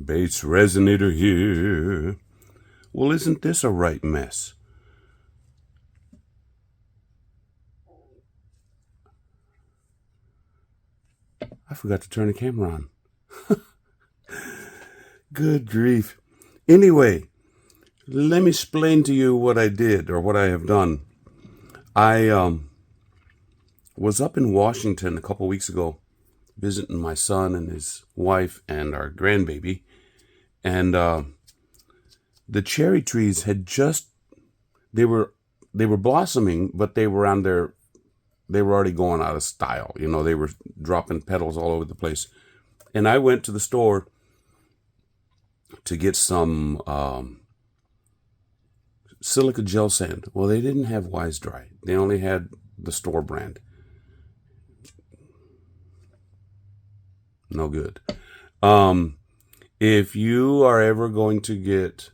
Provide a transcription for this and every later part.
BassResinator here. Well, isn't this a right mess? I forgot to turn the camera on. Good grief. Anyway, let me explain to you what I did or what I have done. I was up in Washington a couple weeks ago visiting my son and his wife and our grandbaby. And the cherry trees had just, they were blossoming, but they were already going out of style. You know, they were dropping petals all over the place. And I went to the store to get some silica gel sand. Well, they didn't have Wisedry. They only had the store brand. No good. If you are ever going to get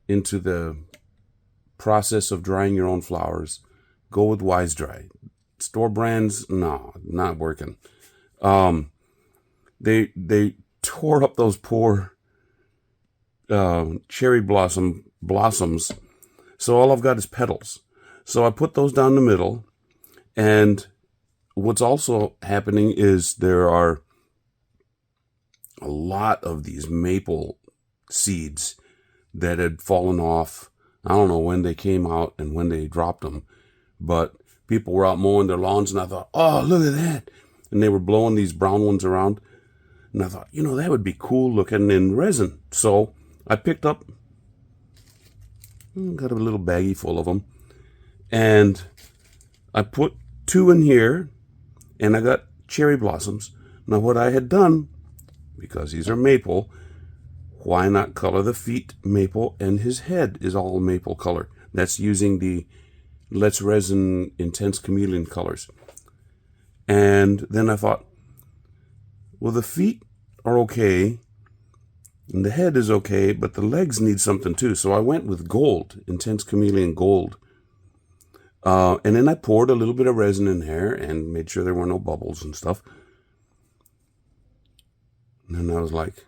into the process of drying your own flowers, go with Wisedry. Store brands, no, not working. They tore up those poor cherry blossoms. So all I've got is petals. So I put those down the middle, and what's also happening is there are a lot of these maple seeds that had fallen off. I don't know when they came out and when they dropped them, but people were out mowing their lawns, and I thought, oh, look at that. And they were blowing these brown ones around. And I thought, you know, that would be cool looking in resin. So I picked up, got a little baggie full of them, and I put 2 in here, and I got cherry blossoms. Now what I had done, because these are maple, why not color the feet maple and his head is all maple color? That's using the Let's Resin Intense Chameleon colors. And then I thought, well, the feet are okay, and the head is okay, but the legs need something too. So I went with gold, Intense Chameleon gold. And then I poured a little bit of resin in there and made sure there were no bubbles and stuff. And then I was like,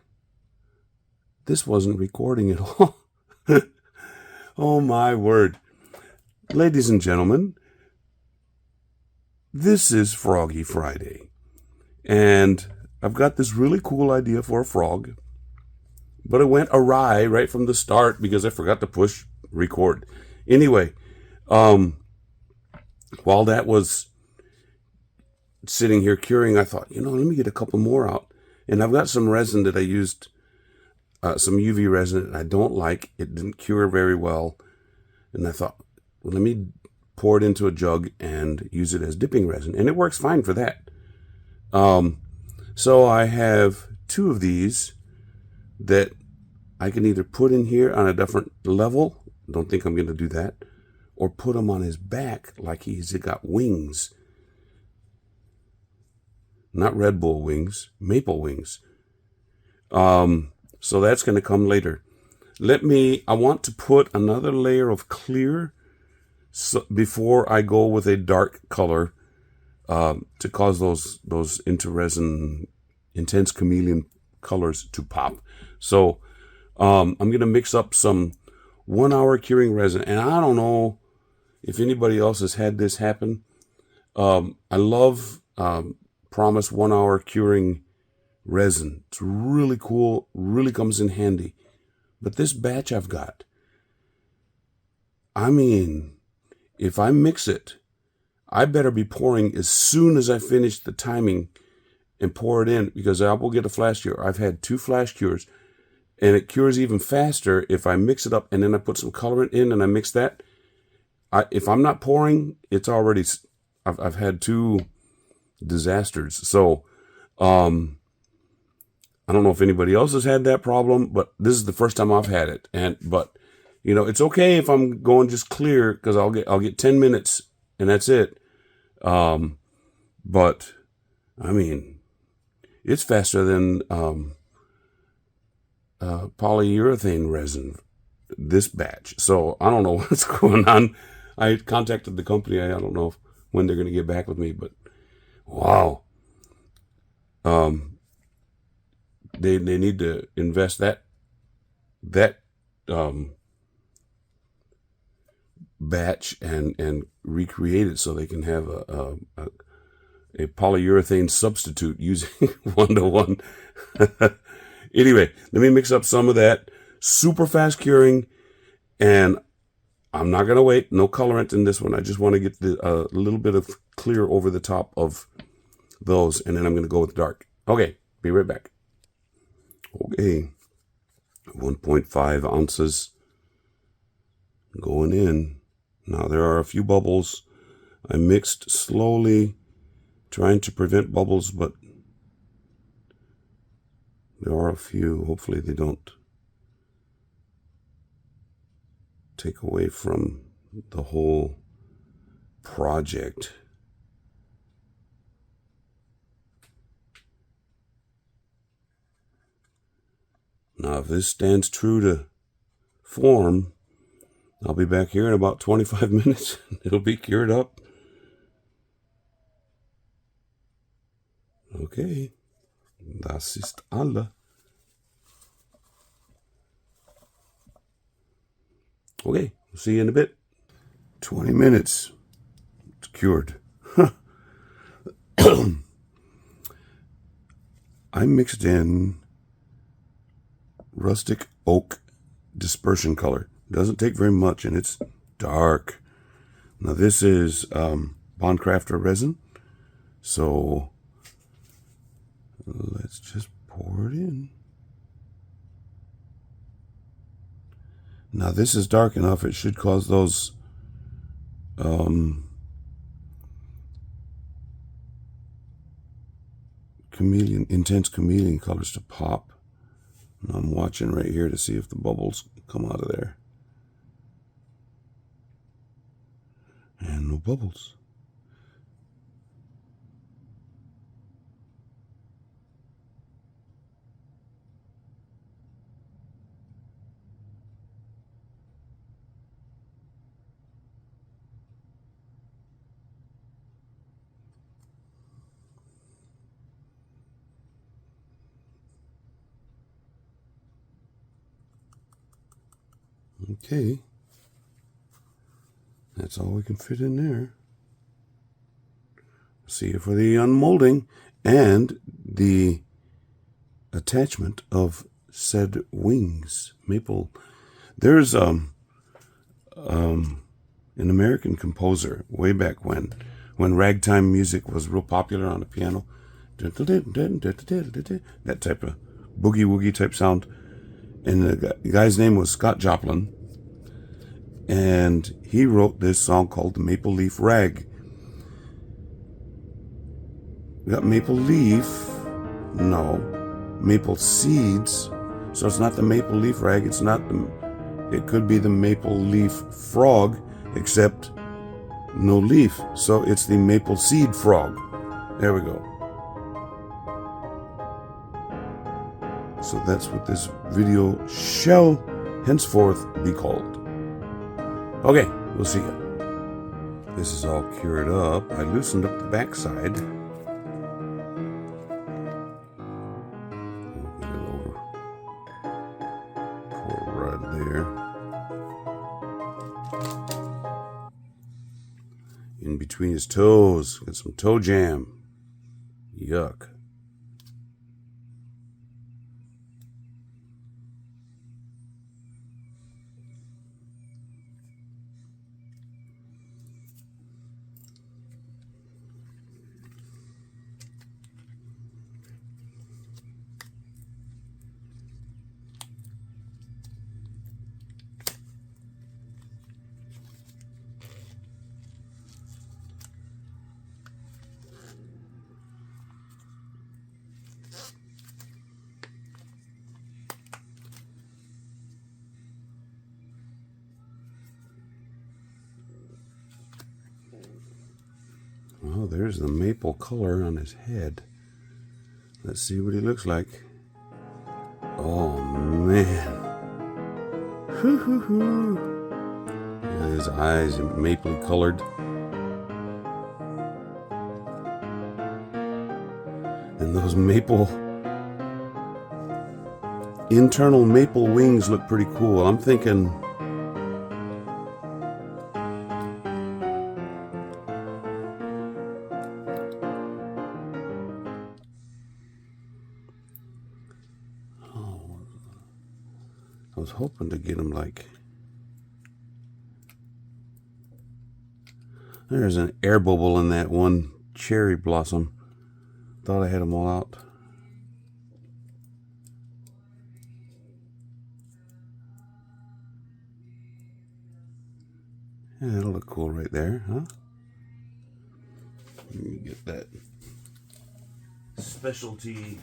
this wasn't recording at all. Oh my word. Ladies and gentlemen, this is Froggy Friday. And I've got this really cool idea for a frog, but it went awry right from the start because I forgot to push record. Anyway, while that was sitting here curing, I thought, you know, let me get a couple more out. And I've got some resin that I used, some UV resin that I don't like. It didn't cure very well. And I thought, well, let me pour it into a jug and use it as dipping resin. And it works fine for that. So I have 2 of these that I can either put in here on a different level. Don't think I'm going to do that. Or put him on his back like he's got wings. Not Red Bull wings, maple wings. So that's going to come later. I want to put another layer of clear before I go with a dark color to cause those resin Intense Chameleon colors to pop. So I'm going to mix up some 1-hour curing resin. And I don't know if anybody else has had this happen. I love Promise 1-hour curing resin. It's really cool, really comes in handy. But this batch I've got, I mean, if I mix it, I better be pouring as soon as I finish the timing and pour it in, because I will get a flash cure. I've had 2 flash cures, and it cures even faster if I mix it up and then I put some colorant in and I mix that. If I'm not pouring, it's already, I've had 2 disasters. So, I don't know if anybody else has had that problem, but this is the first time I've had it. But you know, it's okay if I'm going just clear, because I'll get 10 minutes and that's it. But I mean, it's faster than polyurethane resin, this batch. So I don't know what's going on. I contacted the company. I don't know when they're going to get back with me, but wow. they need to invest that batch and recreate it so they can have a polyurethane substitute using 1-to-1. Anyway, let me mix up some of that. Super fast curing, and I'm not going to wait. No colorant in this one. I just want to get a little bit of clear over the top of those, and then I'm going to go with dark. Okay, be right back. Okay, 1.5 ounces going in. Now there are a few bubbles. I mixed slowly, trying to prevent bubbles, but there are a few. Hopefully they don't take away from the whole project. Now, if this stands true to form, I'll be back here in about 25 minutes. It'll be cured up. Okay, das ist alle. Okay, we'll see you in a bit. 20 minutes. It's cured. I mixed in rustic oak dispersion color. Doesn't take very much, and it's dark. Now this is Bondcrafter resin, so let's just pour it in. Now this is dark enough, it should cause those intense chameleon colors to pop. And I'm watching right here to see if the bubbles come out of there. And no bubbles. Okay, that's all we can fit in there. See you for the unmolding and the attachment of said wings. Maple. There's an American composer way back when ragtime music was real popular on the piano. That type of boogie woogie type sound. And the guy's name was Scott Joplin. And he wrote this song called the Maple Leaf Rag. We got maple leaf, no, maple seeds. So it's not the maple leaf rag, it's not the, it could be the maple leaf frog, except no leaf. So it's the maple seed frog. There we go. So that's what this video shall henceforth be called. Okay, we'll see you. This is all cured up. I loosened up the backside. Get it over. Pour right there. In between his toes, got some toe jam. Yuck. Oh, there's the maple color on his head. Let's see what he looks like. Oh, man. Yeah, his eyes are mapley colored. And those maple internal maple wings look pretty cool. I'm thinking I was hoping to get them like, there's an air bubble in that one cherry blossom. Thought I had them all out. Yeah, that'll look cool right there, huh? Let me get that specialty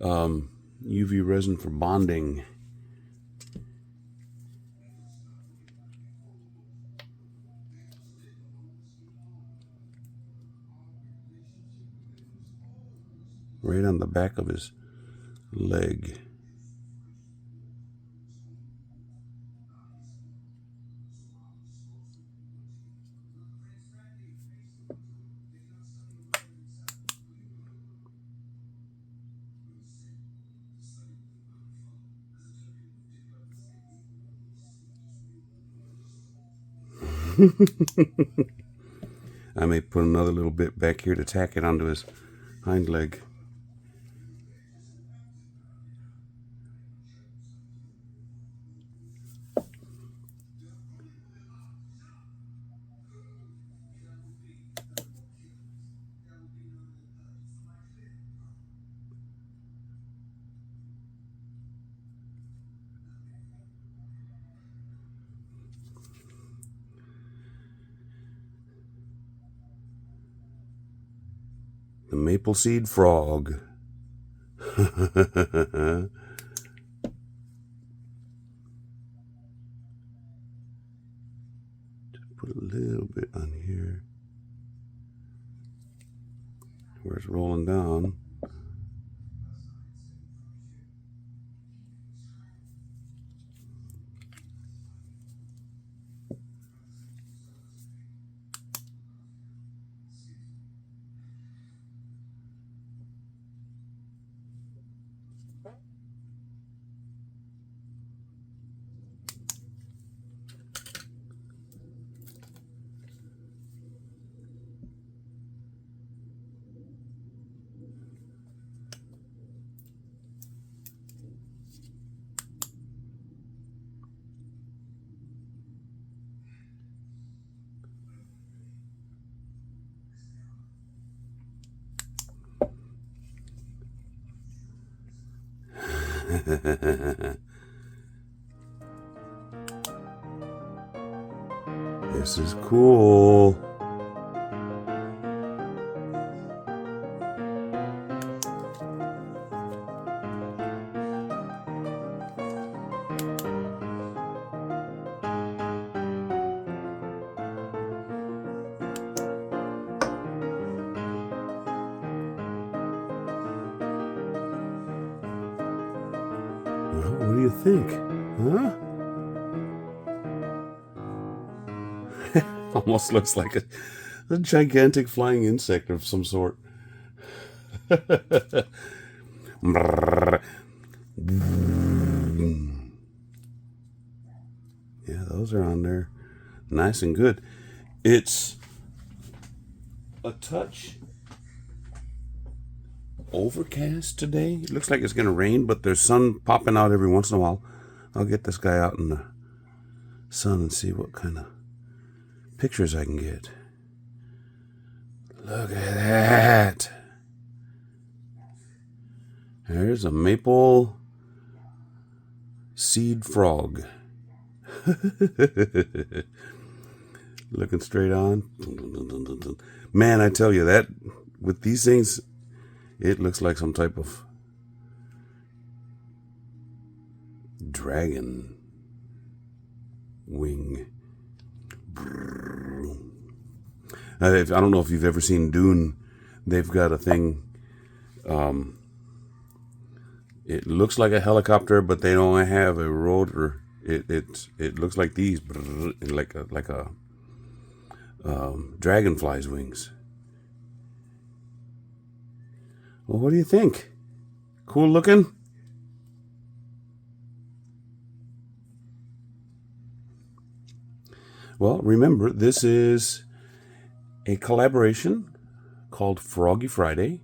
UV resin for bonding. Right on the back of his leg. I may put another little bit back here to tack it onto his hind leg. The maple seed frog. Put a little bit on here where it's rolling down. This is cool. Well, what do you think? Huh? Almost looks like a gigantic flying insect of some sort. Yeah, those are on there. Nice and good. It's a touch overcast today. It looks like it's going to rain, but there's sun popping out every once in a while. I'll get this guy out in the sun and see what kind of pictures I can get. Look at that. There's a maple seed frog. Looking straight on. Man, I tell you that with these things, it looks like some type of dragon wing. I don't know if you've ever seen Dune. They've got a thing. It looks like a helicopter, but they don't have a rotor. It looks like these, like a dragonfly's wings. Well, what do you think? Cool looking? Well, remember, this is a collaboration called Froggy Friday,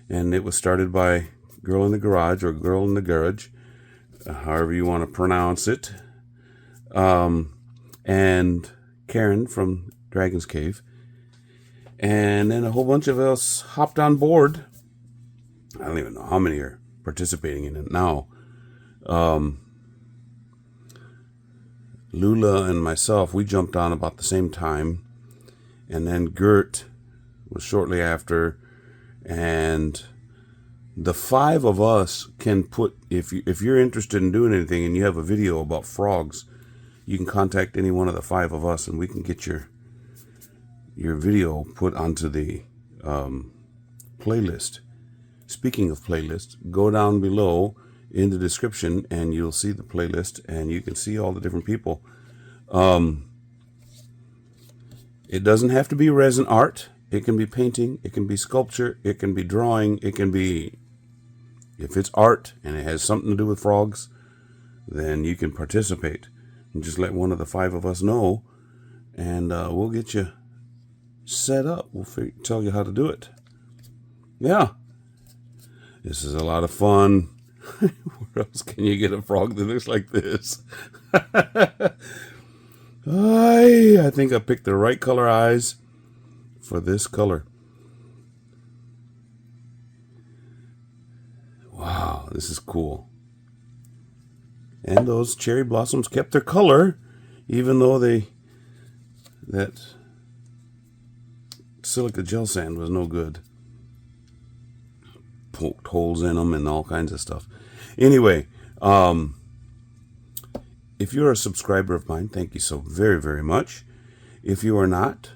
and it was started by Girl in the Garage, or Girl in the Garage, however you want to pronounce it, and Karen from Dragon's Cave. And then a whole bunch of us hopped on board. I don't even know how many are participating in it now. Lula and myself, we jumped on about the same time. And then Gert was shortly after. And the 5 of us can put, if you're interested in doing anything and you have a video about frogs, you can contact any one of the 5 of us and we can get your video put onto the playlist. Speaking of playlist, go down below in the description and you'll see the playlist and you can see all the different people. It doesn't have to be resin art. It can be painting, it can be sculpture, it can be drawing, it can be, if it's art and it has something to do with frogs, then you can participate. And just let one of the 5 of us know and we'll get you set up. We'll tell you how to do it. Yeah. This is a lot of fun. Where else can you get a frog that looks like this? I think I picked the right color eyes for this color. Wow, this is cool. And those cherry blossoms kept their color, even though that silica gel sand was no good. Poked holes in them and all kinds of stuff. Anyway, if you're a subscriber of mine, thank you so very, very much. If you are not,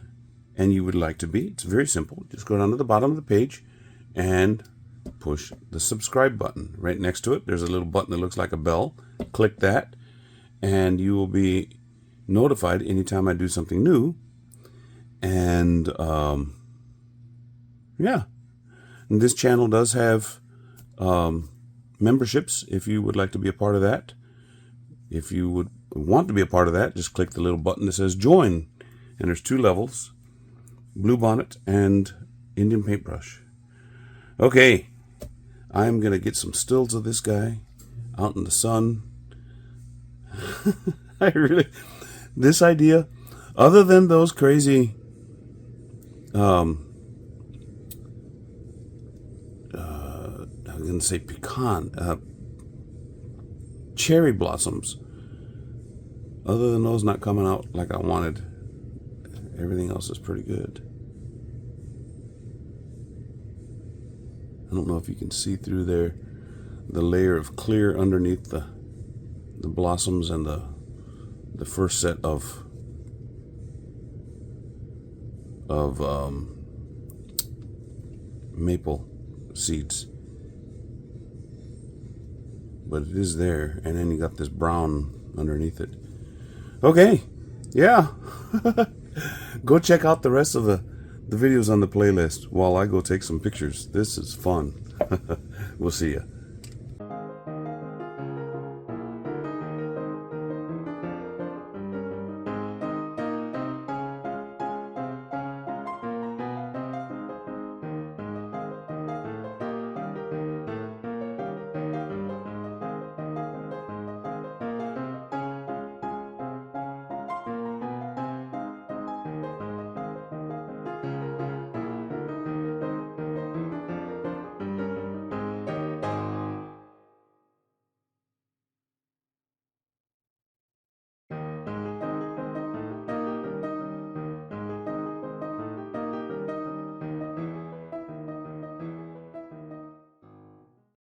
and you would like to be, it's very simple. Just go down to the bottom of the page and push the subscribe button. Right next to it, there's a little button that looks like a bell. Click that, and you will be notified anytime I do something new. And yeah, and this channel does have memberships if you would like to be a part of that. If you would want to be a part of that, just click the little button that says join, and there's 2 levels, Bluebonnet and Indian Paintbrush. Okay, I'm gonna get some stills of this guy out in the sun. This idea, other than those crazy I'm going to say pecan, cherry blossoms, other than those not coming out like I wanted, everything else is pretty good. I don't know if you can see through there the layer of clear underneath the blossoms and the first set of maple seeds. But it is there, and then you got this brown underneath it. Okay, yeah. Go check out the rest of the videos on the playlist while I go take some pictures. This is fun. We'll see ya.